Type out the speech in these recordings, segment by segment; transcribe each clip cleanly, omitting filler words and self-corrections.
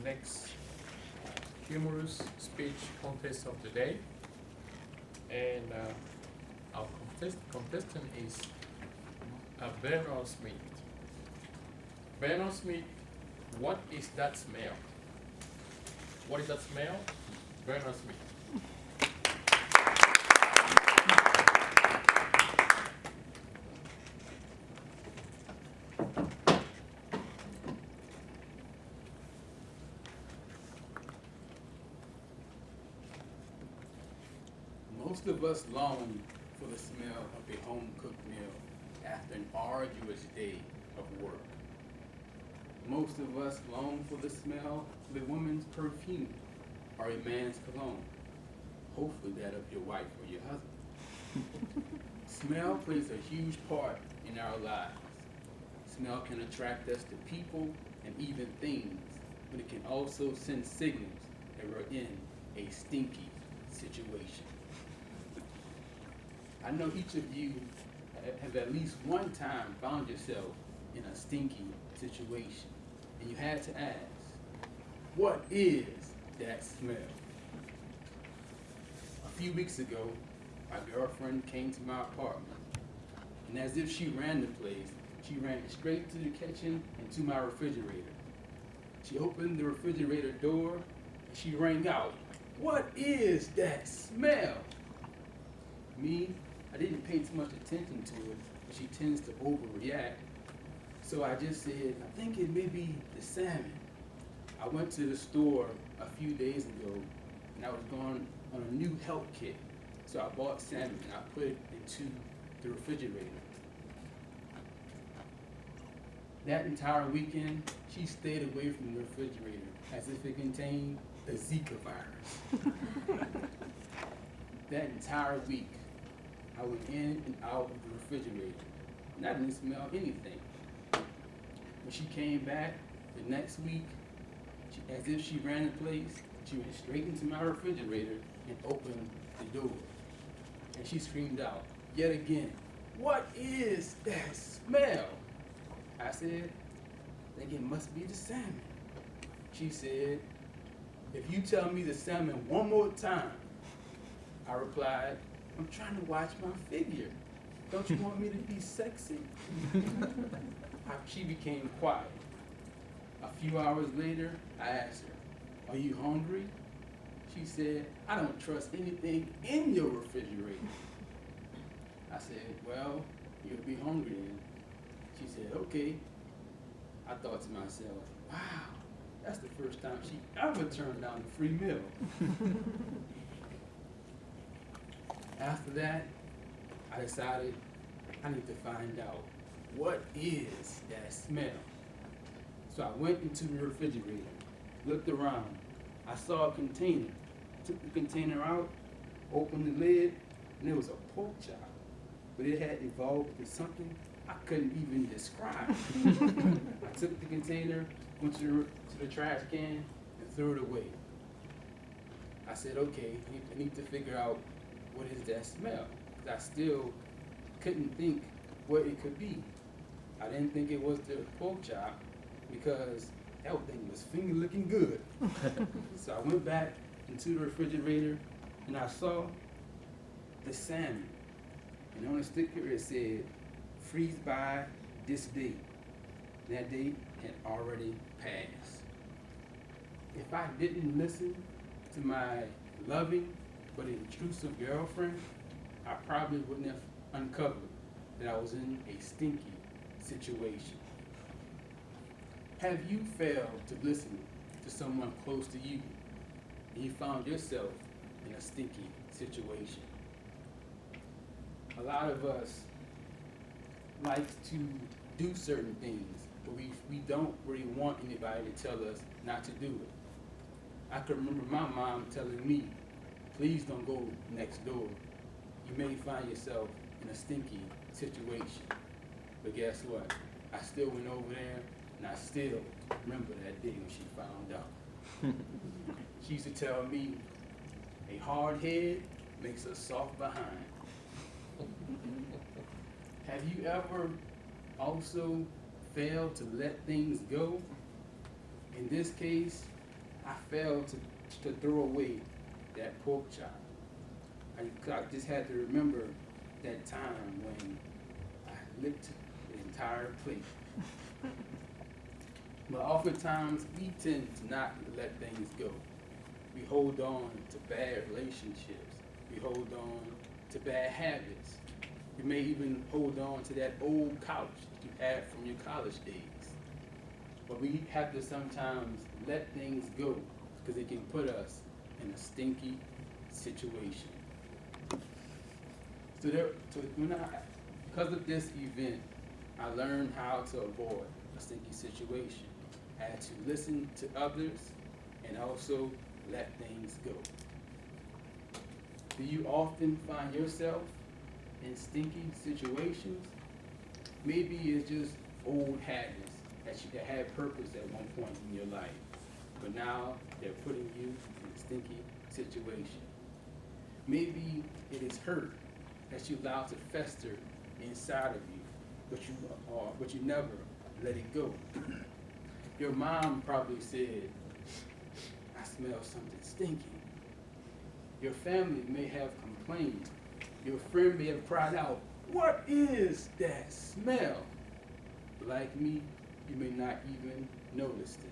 next humorous speech contest of the day. And our contestant is Bernard Smith. Bernard Smith, what is that smell? What is that smell? Bernard Smith. Most of us long for the smell of a home-cooked meal after an arduous day of work. Most of us long for the smell of a woman's perfume or a man's cologne, hopefully that of your wife or your husband. Smell plays a huge part in our lives. Smell can attract us to people and even things, but it can also send signals that we're in a stinky situation. I know each of you have at least one time found yourself in a stinky situation, and you had to ask, what is that smell? A few weeks ago, my girlfriend came to my apartment, and as if she ran the place, she ran straight to the kitchen and to my refrigerator. She opened the refrigerator door, and she rang out, "What is that smell?" Me, I didn't pay too much attention to it, but she tends to overreact. So I just said, I think it may be the salmon. I went to the store a few days ago, and I was going on a new health kit. So I bought salmon, and I put it into the refrigerator. That entire weekend, she stayed away from the refrigerator as if it contained the Zika virus. That entire week, I went in and out of the refrigerator, and I didn't smell anything. When she came back the next week, as if she ran the place, she went straight into my refrigerator and opened the door. And she screamed out, yet again, "What is that smell?" I said, "I think it must be the salmon." She said, "If you tell me the salmon one more time," I replied, "I'm trying to watch my figure. Don't you want me to be sexy?" She became quiet. A few hours later, I asked her, "Are you hungry?" She said, "I don't trust anything in your refrigerator." I said, "Well, you'll be hungry then." She said, "Okay." I thought to myself, wow, that's the first time she ever turned down a free meal. After that, I decided I need to find out, what is that smell? So I went into the refrigerator, looked around. I saw a container, took the container out, opened the lid, and there was a pork chop. But it had evolved into something I couldn't even describe. I took the container, went to the trash can, and threw it away. I said, okay, I need to figure out what is that smell? Because I still couldn't think what it could be. I didn't think it was the pork chop because that thing was finger looking good. So I went back into the refrigerator and I saw the salmon. And on the sticker it said, "Freeze by this date." That date had already passed. If I didn't listen to my loving but intrusive girlfriend, I probably wouldn't have uncovered that I was in a stinky situation. Have you failed to listen to someone close to you and you found yourself in a stinky situation? A lot of us like to do certain things, but we don't really want anybody to tell us not to do it. I can remember my mom telling me, "Please don't go next door. You may find yourself in a stinky situation." But guess what? I still went over there, and I still remember that day when she found out. She used to tell me, "A hard head makes a soft behind." Have you ever also failed to let things go? In this case, I failed to throw away that pork chop. I just had to remember that time when I licked the entire plate. But oftentimes we tend to not let things go. We hold on to bad relationships. We hold on to bad habits. You may even hold on to that old couch that you had from your college days. But we have to sometimes let things go because it can put us in a stinky situation. Because of this event, I learned how to avoid a stinky situation. I had to listen to others and also let things go. Do you often find yourself in stinky situations? Maybe it's just old habits that had purpose at one point in your life, but now they're putting you in a stinky situation. Maybe it is hurt that you allow to fester inside of you, but you never let it go. Your mom probably said, "I smell something stinky." Your family may have complained. Your friend may have cried out, "What is that smell?" Like me, you may not even notice it.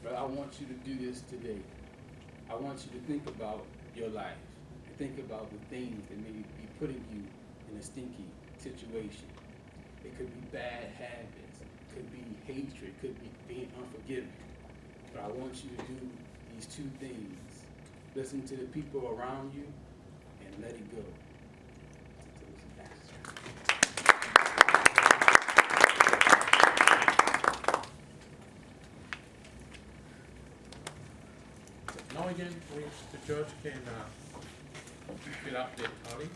But I want you to do this today. I want you to think about your life. Think about the things that may be putting you in a stinky situation. It could be bad habits, it could be hatred, it could be being unforgiving. But I want you to do these two things. Listen to the people around you and let it go. Now again, the judge can fill out the tally.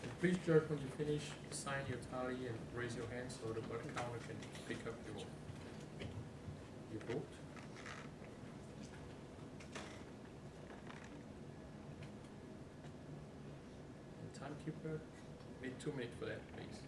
And please, judge, when you finish, sign your tally and raise your hand so the body counter can pick up your vote. And timekeeper, need 2 minutes for that, please.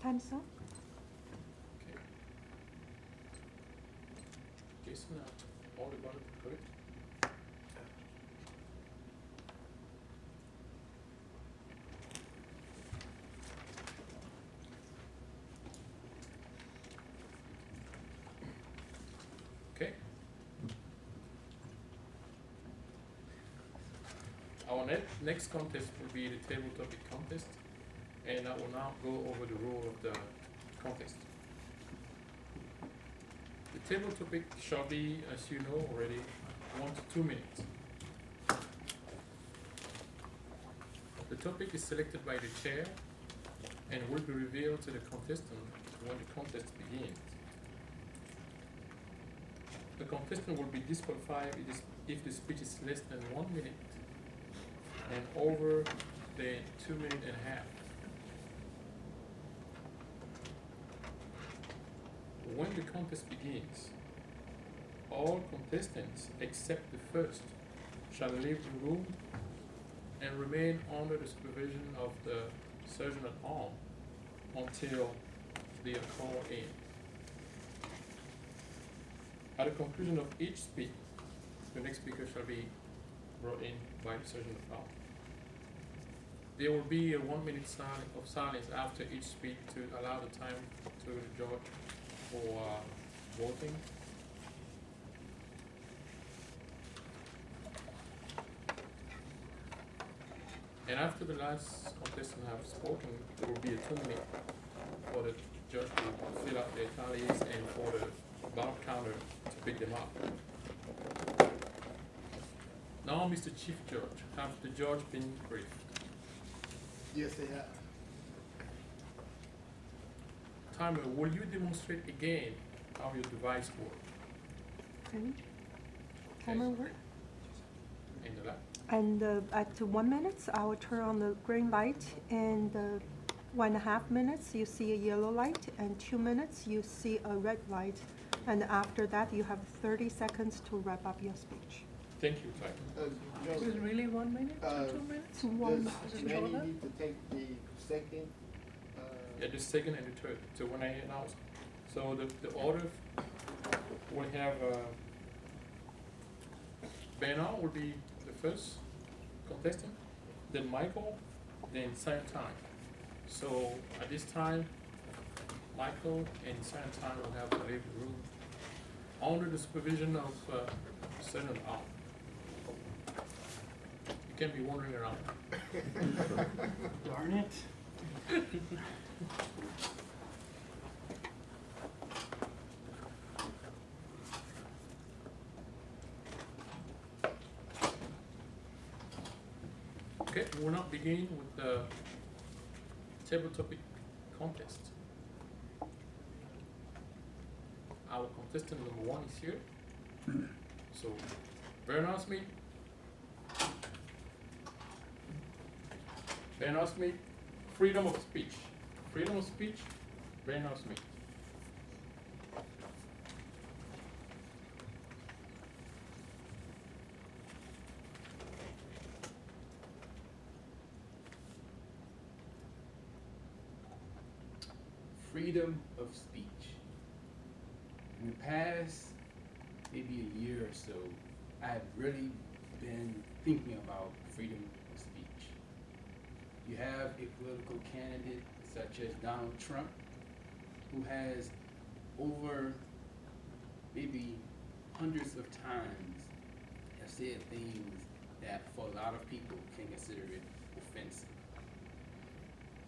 Time's up. Okay. Jason, all the bottom, correct? Okay. Our next contest will be the table topic contest, and I will now go over the rule of the contest. The table topic shall be, as you know already, 1 to 2 minutes. topic is selected by the chair and will be revealed to the contestant when the contest begins. The contestant will be disqualified if the speech is less than 1 minute and over than 2 minutes and a half. When the contest begins, all contestants except the first shall leave the room and remain under the supervision of the surgeon at arm until they are called in. At the conclusion of each speech, the next speaker shall be brought in by the surgeon at arm. There will be a 1 minute of silence after each speech to allow the time to the judge for voting. And after the last contestant have spoken, there will be a 2 minute for the judge to fill out their tallies and for the ballot counter to pick them up. Now, Mr. Chief Judge, have the judge been briefed? Yes, they have. Timer, will you demonstrate again how your device works? Okay. Timer work. In the lab? And at 1 minute, I will turn on the green light, and 1.5 minutes, you see a yellow light, and 2 minutes, you see a red light. And after that, you have 30 seconds to wrap up your speech. Thank you, Timer. Is it really 1 minute or 2 minutes? It's one. Does Manny need to take the second? Yeah, the second and the third. So when I announce, so the order will have Bernard will be the first contestant, then Michael, then same time. So at this time, Michael and same time will have to leave the room under the supervision of Sergeant Al. You can't be wandering around. Darn it. Okay, we will now begin with the table topic contest. Our contestant number 1 is here. So, Bernard Smith. Bernard Smith, freedom of speech. Freedom of speech, Bernard Smith. Freedom of speech. In the past, maybe a year or so, I've really been thinking about freedom of speech. You have a political candidate such as Donald Trump, who has over maybe hundreds of times have said things that for a lot of people can consider it offensive.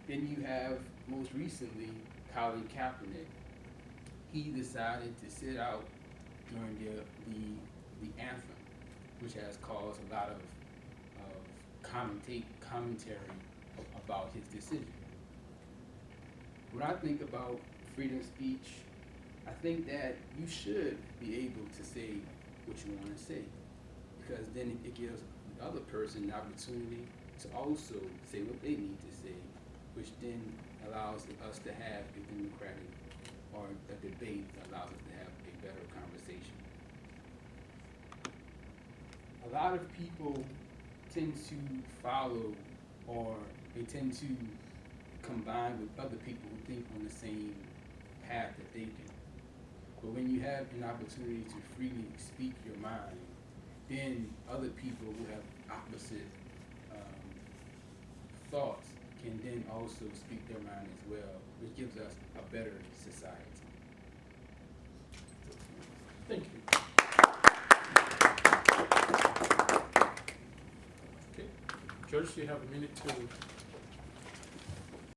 Then you have, most recently, Colin Kaepernick. He decided to sit out during the anthem, which has caused a lot of commentary about his decision. When I think about freedom of speech, I think that you should be able to say what you want to say, because then it gives the other person the opportunity to also say what they need to say, which then allows us to have a democratic or a debate that allows us to have a better conversation. A lot of people tend to follow, or they tend to combine with other people who think on the same path that they do. But when you have an opportunity to freely speak your mind, then other people who have opposite thoughts can then also speak their mind as well, which gives us a better society. Thank you. Okay, Judge, you have a minute to